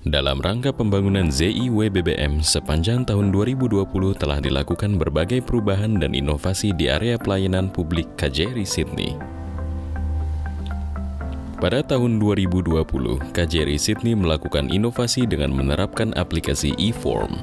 Dalam rangka pembangunan ZIWBBM sepanjang tahun 2020 telah dilakukan berbagai perubahan dan inovasi di area pelayanan publik KJRI Sydney. Pada tahun 2020, KJRI Sydney melakukan inovasi dengan menerapkan aplikasi e-form.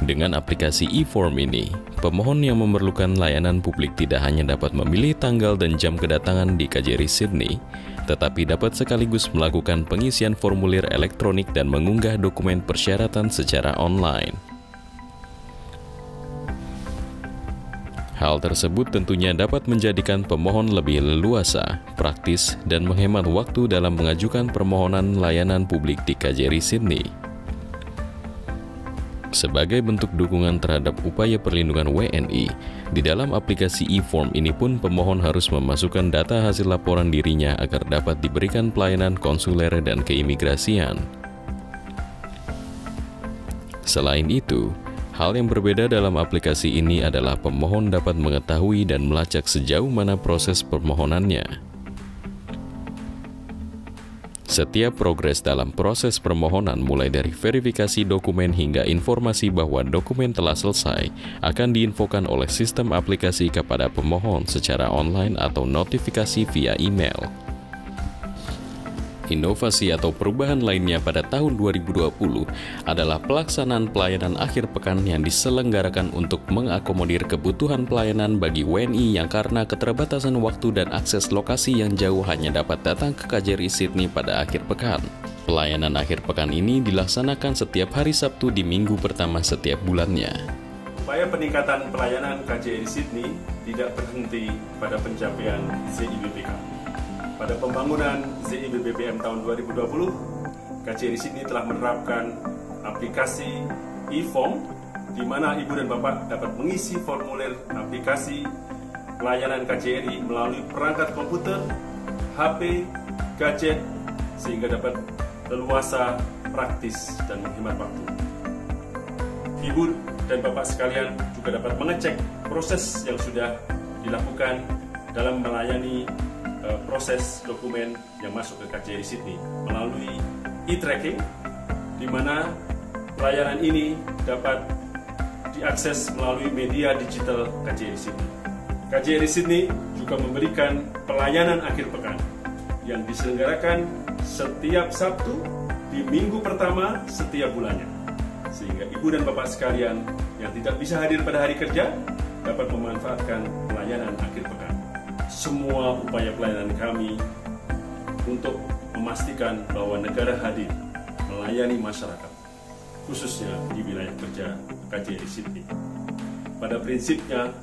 Dengan aplikasi e-form ini, pemohon yang memerlukan layanan publik tidak hanya dapat memilih tanggal dan jam kedatangan di KJRI Sydney, tetapi dapat sekaligus melakukan pengisian formulir elektronik dan mengunggah dokumen persyaratan secara online. Hal tersebut tentunya dapat menjadikan pemohon lebih leluasa, praktis, dan menghemat waktu dalam mengajukan permohonan layanan publik di KJRI Sydney. Sebagai bentuk dukungan terhadap upaya perlindungan WNI, di dalam aplikasi e-form ini pun pemohon harus memasukkan data hasil laporan dirinya agar dapat diberikan pelayanan konsuler dan keimigrasian. Selain itu, hal yang berbeda dalam aplikasi ini adalah pemohon dapat mengetahui dan melacak sejauh mana proses permohonannya. Setiap progres dalam proses permohonan mulai dari verifikasi dokumen hingga informasi bahwa dokumen telah selesai akan diinfokan oleh sistem aplikasi kepada pemohon secara online atau notifikasi via email. Inovasi atau perubahan lainnya pada tahun 2020 adalah pelaksanaan pelayanan akhir pekan yang diselenggarakan untuk mengakomodir kebutuhan pelayanan bagi WNI yang karena keterbatasan waktu dan akses lokasi yang jauh hanya dapat datang ke KJRI Sydney pada akhir pekan. Pelayanan akhir pekan ini dilaksanakan setiap hari Sabtu di minggu pertama setiap bulannya. Upaya peningkatan pelayanan KJRI Sydney tidak berhenti pada pencapaian ZIWBK. Pada pembangunan ZIWBBM tahun 2020, KJRI Sydney telah menerapkan aplikasi e-form di mana Ibu dan Bapak dapat mengisi formulir aplikasi pelayanan KJRI melalui perangkat komputer, HP, gadget, sehingga dapat leluasa, praktis, dan menghemat waktu. Ibu dan Bapak sekalian juga dapat mengecek proses yang sudah dilakukan dalam melayani proses dokumen yang masuk ke KJRI Sydney melalui e-tracking, di mana pelayanan ini dapat diakses melalui media digital KJRI Sydney. KJRI Sydney juga memberikan pelayanan akhir pekan yang diselenggarakan setiap Sabtu di minggu pertama setiap bulannya, sehingga Ibu dan Bapak sekalian yang tidak bisa hadir pada hari kerja dapat memanfaatkan pelayanan akhir pekan. Semua upaya pelayanan kami untuk memastikan bahwa negara hadir melayani masyarakat, khususnya di wilayah kerja KJRI Sydney. Pada prinsipnya,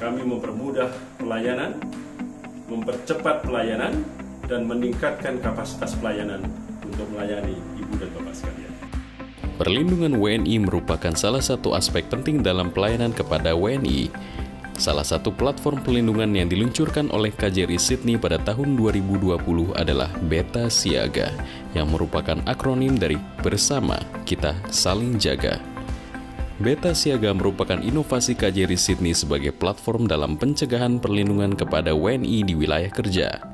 kami mempermudah pelayanan, mempercepat pelayanan, dan meningkatkan kapasitas pelayanan untuk melayani Ibu dan Bapak sekalian. Perlindungan WNI merupakan salah satu aspek penting dalam pelayanan kepada WNI. Salah satu platform pelindungan yang diluncurkan oleh KJRI Sydney pada tahun 2020 adalah Beta Siaga, yang merupakan akronim dari Bersama Kita Saling Jaga. Beta Siaga merupakan inovasi KJRI Sydney sebagai platform dalam pencegahan perlindungan kepada WNI di wilayah kerja.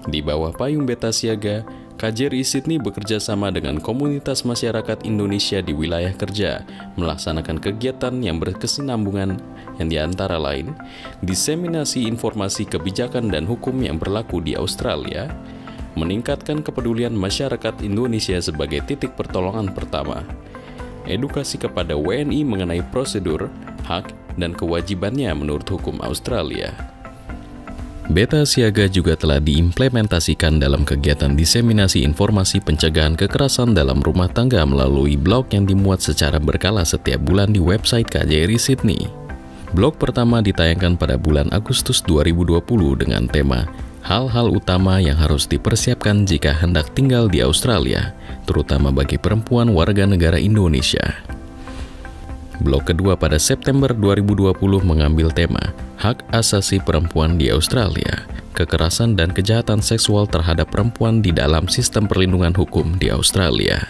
Di bawah payung Beta Siaga, KJRI Sydney bekerja sama dengan komunitas masyarakat Indonesia di wilayah kerja, melaksanakan kegiatan yang berkesinambungan yang diantara lain, diseminasi informasi kebijakan dan hukum yang berlaku di Australia, meningkatkan kepedulian masyarakat Indonesia sebagai titik pertolongan pertama, edukasi kepada WNI mengenai prosedur, hak, dan kewajibannya menurut hukum Australia. Beta Siaga juga telah diimplementasikan dalam kegiatan diseminasi informasi pencegahan kekerasan dalam rumah tangga melalui blog yang dimuat secara berkala setiap bulan di website KJRI Sydney. Blog pertama ditayangkan pada bulan Agustus 2020 dengan tema hal-hal utama yang harus dipersiapkan jika hendak tinggal di Australia, terutama bagi perempuan warga negara Indonesia. Blog kedua pada September 2020 mengambil tema hak asasi perempuan di Australia, kekerasan dan kejahatan seksual terhadap perempuan di dalam sistem perlindungan hukum di Australia.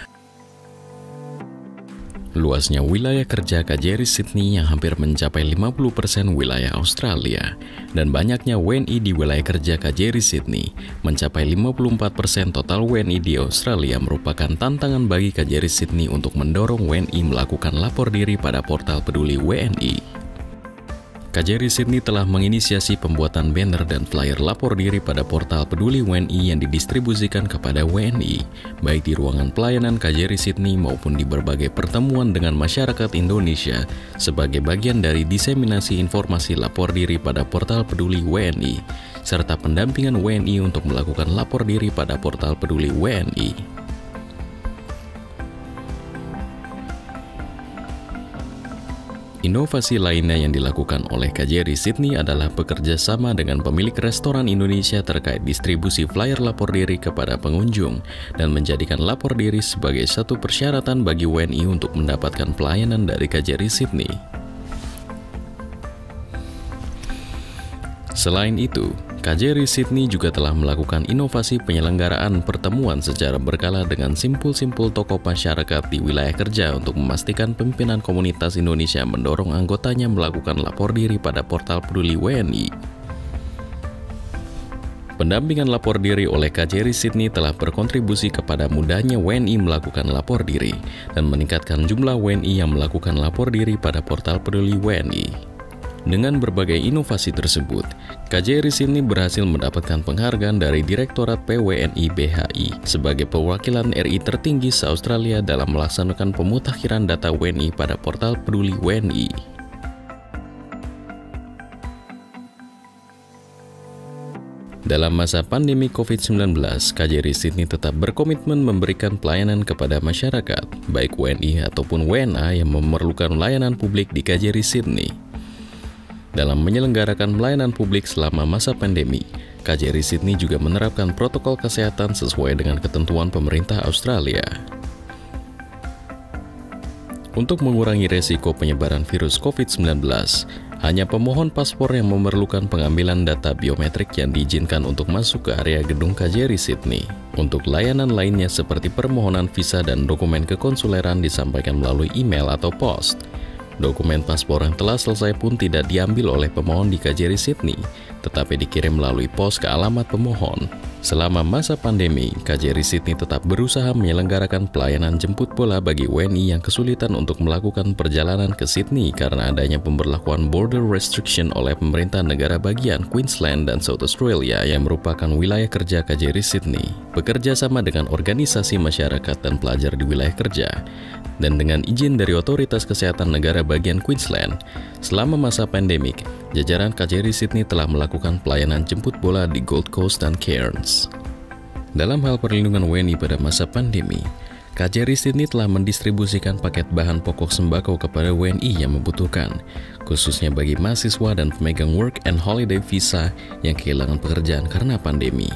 Luasnya wilayah kerja KJRI Sydney yang hampir mencapai 50% wilayah Australia dan banyaknya WNI di wilayah kerja KJRI Sydney mencapai 54% total WNI di Australia merupakan tantangan bagi KJRI Sydney untuk mendorong WNI melakukan lapor diri pada portal peduli WNI. KJRI Sydney telah menginisiasi pembuatan banner dan flyer lapor diri pada portal peduli WNI yang didistribusikan kepada WNI, baik di ruangan pelayanan KJRI Sydney maupun di berbagai pertemuan dengan masyarakat Indonesia sebagai bagian dari diseminasi informasi lapor diri pada portal peduli WNI, serta pendampingan WNI untuk melakukan lapor diri pada portal peduli WNI. Inovasi lainnya yang dilakukan oleh KJRI Sydney adalah bekerja sama dengan pemilik restoran Indonesia terkait distribusi flyer lapor diri kepada pengunjung dan menjadikan lapor diri sebagai satu persyaratan bagi WNI untuk mendapatkan pelayanan dari KJRI Sydney. Selain itu, KJRI Sydney juga telah melakukan inovasi penyelenggaraan pertemuan secara berkala dengan simpul-simpul tokoh masyarakat di wilayah kerja untuk memastikan pimpinan komunitas Indonesia mendorong anggotanya melakukan lapor diri pada portal peduli WNI. Pendampingan lapor diri oleh KJRI Sydney telah berkontribusi kepada mudahnya WNI melakukan lapor diri dan meningkatkan jumlah WNI yang melakukan lapor diri pada portal peduli WNI. Dengan berbagai inovasi tersebut, KJRI Sydney berhasil mendapatkan penghargaan dari Direktorat PWNI BHI sebagai perwakilan RI tertinggi se-Australia dalam melaksanakan pemutakhiran data WNI pada portal peduli WNI. Dalam masa pandemi COVID-19, KJRI Sydney tetap berkomitmen memberikan pelayanan kepada masyarakat, baik WNI ataupun WNA yang memerlukan layanan publik di KJRI Sydney. Dalam menyelenggarakan pelayanan publik selama masa pandemi, KJRI Sydney juga menerapkan protokol kesehatan sesuai dengan ketentuan pemerintah Australia. Untuk mengurangi resiko penyebaran virus COVID-19, hanya pemohon paspor yang memerlukan pengambilan data biometrik yang diizinkan untuk masuk ke area gedung KJRI Sydney. Untuk layanan lainnya seperti permohonan visa dan dokumen kekonsuleran disampaikan melalui email atau pos. Dokumen paspor yang telah selesai pun tidak diambil oleh pemohon di KJRI Sydney, tetapi dikirim melalui pos ke alamat pemohon. Selama masa pandemi, KJRI Sydney tetap berusaha menyelenggarakan pelayanan jemput bola bagi WNI yang kesulitan untuk melakukan perjalanan ke Sydney karena adanya pemberlakuan border restriction oleh pemerintah negara bagian Queensland dan South Australia yang merupakan wilayah kerja KJRI Sydney. Bekerja sama dengan organisasi masyarakat dan pelajar di wilayah kerja, dan dengan izin dari Otoritas Kesehatan Negara bagian Queensland, selama masa pandemik, jajaran KJRI Sydney telah melakukan pelayanan jemput bola di Gold Coast dan Cairns. Dalam hal perlindungan WNI pada masa pandemi, KJRI Sydney telah mendistribusikan paket bahan pokok sembako kepada WNI yang membutuhkan, khususnya bagi mahasiswa dan pemegang work and holiday visa yang kehilangan pekerjaan karena pandemi.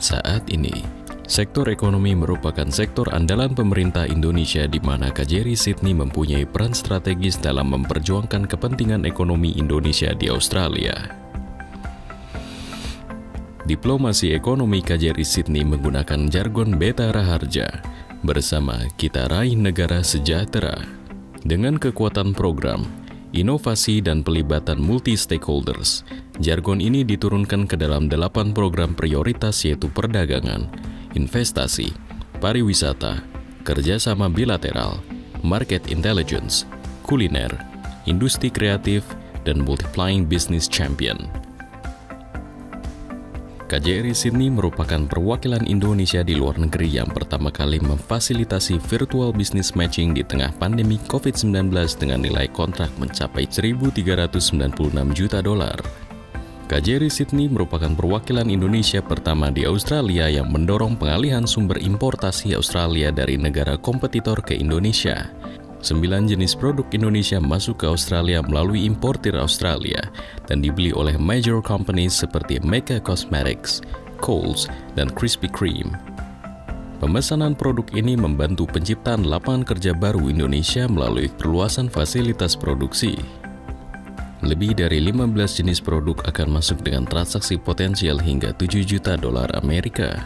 Saat ini, sektor ekonomi merupakan sektor andalan pemerintah Indonesia di mana KJRI Sydney mempunyai peran strategis dalam memperjuangkan kepentingan ekonomi Indonesia di Australia. Diplomasi ekonomi KJRI Sydney menggunakan jargon Beta Raharja, bersama kita raih negara sejahtera. Dengan kekuatan program, inovasi dan pelibatan multi-stakeholders, jargon ini diturunkan ke dalam 8 program prioritas yaitu perdagangan, investasi, pariwisata, kerjasama bilateral, market intelligence, kuliner, industri kreatif, dan multiplying business champion. KJRI Sydney merupakan perwakilan Indonesia di luar negeri yang pertama kali memfasilitasi virtual business matching di tengah pandemi COVID-19 dengan nilai kontrak mencapai $1.396 juta. KJRI Sydney merupakan perwakilan Indonesia pertama di Australia yang mendorong pengalihan sumber importasi Australia dari negara kompetitor ke Indonesia. 9 jenis produk Indonesia masuk ke Australia melalui importir Australia dan dibeli oleh major companies seperti Mecca Cosmetics, Coles, dan Krispy Kreme. Pemesanan produk ini membantu penciptaan lapangan kerja baru Indonesia melalui perluasan fasilitas produksi. Lebih dari 15 jenis produk akan masuk dengan transaksi potensial hingga $7 juta Amerika.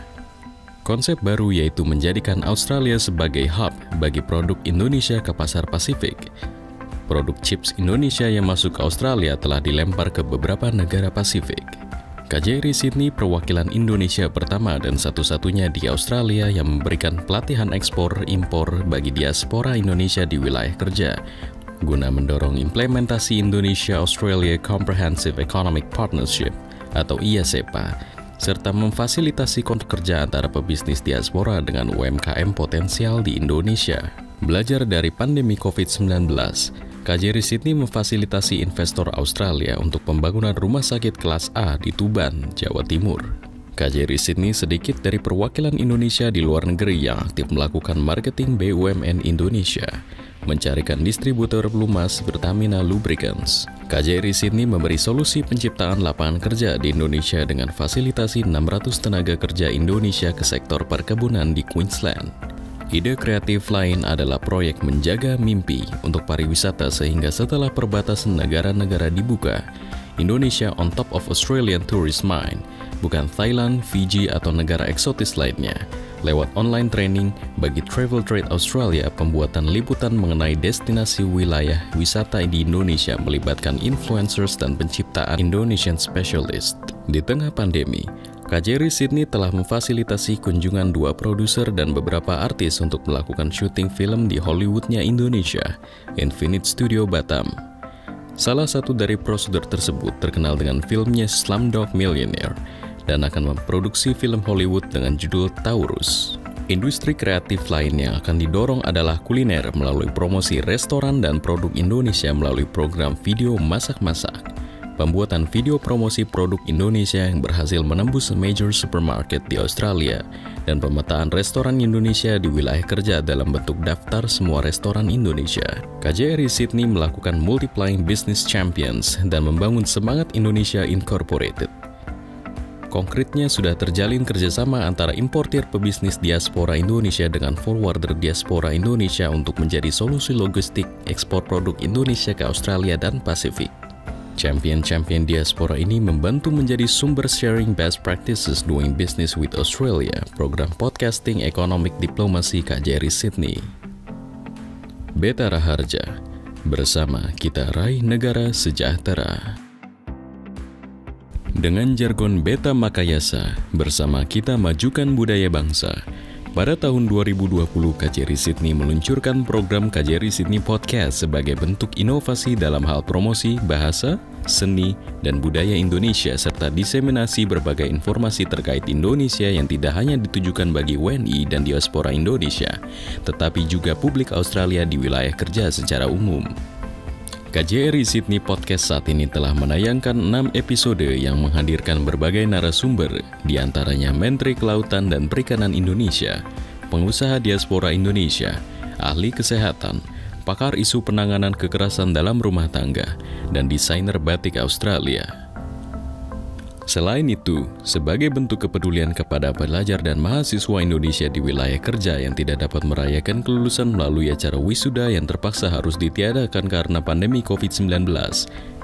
konsep baru yaitu menjadikan Australia sebagai hub bagi produk Indonesia ke pasar Pasifik. Produk chips Indonesia yang masuk ke Australia telah dilempar ke beberapa negara Pasifik. KJRI Sydney perwakilan Indonesia pertama dan satu-satunya di Australia yang memberikan pelatihan ekspor-impor bagi diaspora Indonesia di wilayah kerja, guna mendorong implementasi Indonesia-Australia Comprehensive Economic Partnership atau IASEPA, serta memfasilitasi kontrak kerja antara pebisnis diaspora dengan UMKM potensial di Indonesia. Belajar dari pandemi COVID-19, KJRI Sydney memfasilitasi investor Australia untuk pembangunan rumah sakit kelas A di Tuban, Jawa Timur. KJRI Sydney sedikit dari perwakilan Indonesia di luar negeri yang aktif melakukan marketing BUMN Indonesia, mencarikan distributor pelumas Pertamina Lubricants. KJRI Sydney memberi solusi penciptaan lapangan kerja di Indonesia dengan fasilitasi 600 tenaga kerja Indonesia ke sektor perkebunan di Queensland. Ide kreatif lain adalah proyek menjaga mimpi untuk pariwisata sehingga setelah perbatasan negara-negara dibuka, Indonesia on top of Australian tourist mind, bukan Thailand, Fiji, atau negara eksotis lainnya. Lewat online training bagi Travel Trade Australia, pembuatan liputan mengenai destinasi wilayah wisata di Indonesia melibatkan influencers dan penciptaan Indonesian specialist. Di tengah pandemi, KJRI Sydney telah memfasilitasi kunjungan 2 produser dan beberapa artis untuk melakukan syuting film di Hollywoodnya Indonesia, Infinite Studio Batam. Salah satu dari prosedur tersebut terkenal dengan filmnya Slumdog Millionaire dan akan memproduksi film Hollywood dengan judul Taurus. Industri kreatif lain yang akan didorong adalah kuliner melalui promosi restoran dan produk Indonesia melalui program video masak-masak. Pembuatan video promosi produk Indonesia yang berhasil menembus major supermarket di Australia, dan pemetaan restoran Indonesia di wilayah kerja dalam bentuk daftar semua restoran Indonesia. KJRI Sydney melakukan multiplying business champions dan membangun semangat Indonesia Incorporated. Konkretnya sudah terjalin kerjasama antara importir pebisnis diaspora Indonesia dengan forwarder diaspora Indonesia untuk menjadi solusi logistik ekspor produk Indonesia ke Australia dan Pasifik. Champion-champion diaspora ini membantu menjadi sumber sharing best practices doing business with Australia, program podcasting economic diplomacy KJRI Sydney. Beta Raharja, bersama kita raih negara sejahtera. Dengan jargon Beta Makayasa, bersama kita majukan budaya bangsa. Pada tahun 2020, KJRI Sydney meluncurkan program KJRI Sydney Podcast sebagai bentuk inovasi dalam hal promosi, bahasa, seni, dan budaya Indonesia serta diseminasi berbagai informasi terkait Indonesia yang tidak hanya ditujukan bagi WNI dan diaspora Indonesia, tetapi juga publik Australia di wilayah kerja secara umum. KJRI Sydney Podcast saat ini telah menayangkan 6 episode yang menghadirkan berbagai narasumber, diantaranya Menteri Kelautan dan Perikanan Indonesia, pengusaha diaspora Indonesia, ahli kesehatan, pakar isu penanganan kekerasan dalam rumah tangga, dan desainer batik Australia. Selain itu, sebagai bentuk kepedulian kepada pelajar dan mahasiswa Indonesia di wilayah kerja yang tidak dapat merayakan kelulusan melalui acara wisuda yang terpaksa harus ditiadakan karena pandemi COVID-19,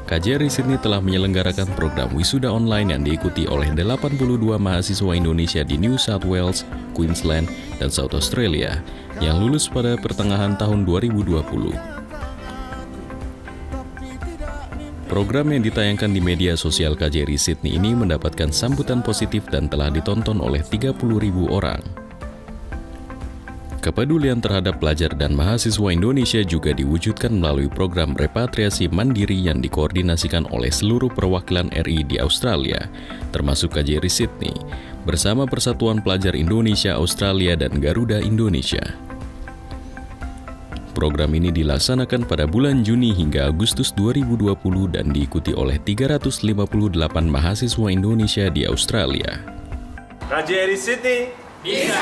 KJRI Sydney telah menyelenggarakan program wisuda online yang diikuti oleh 82 mahasiswa Indonesia di New South Wales, Queensland, dan South Australia yang lulus pada pertengahan tahun 2020. Program yang ditayangkan di media sosial KJRI Sydney ini mendapatkan sambutan positif dan telah ditonton oleh 30.000 orang. Kepedulian terhadap pelajar dan mahasiswa Indonesia juga diwujudkan melalui program repatriasi mandiri yang dikoordinasikan oleh seluruh perwakilan RI di Australia, termasuk KJRI Sydney, bersama Persatuan Pelajar Indonesia Australia dan Garuda Indonesia. Program ini dilaksanakan pada bulan Juni hingga Agustus 2020 dan diikuti oleh 358 mahasiswa Indonesia di Australia. KJRI Sydney bisa!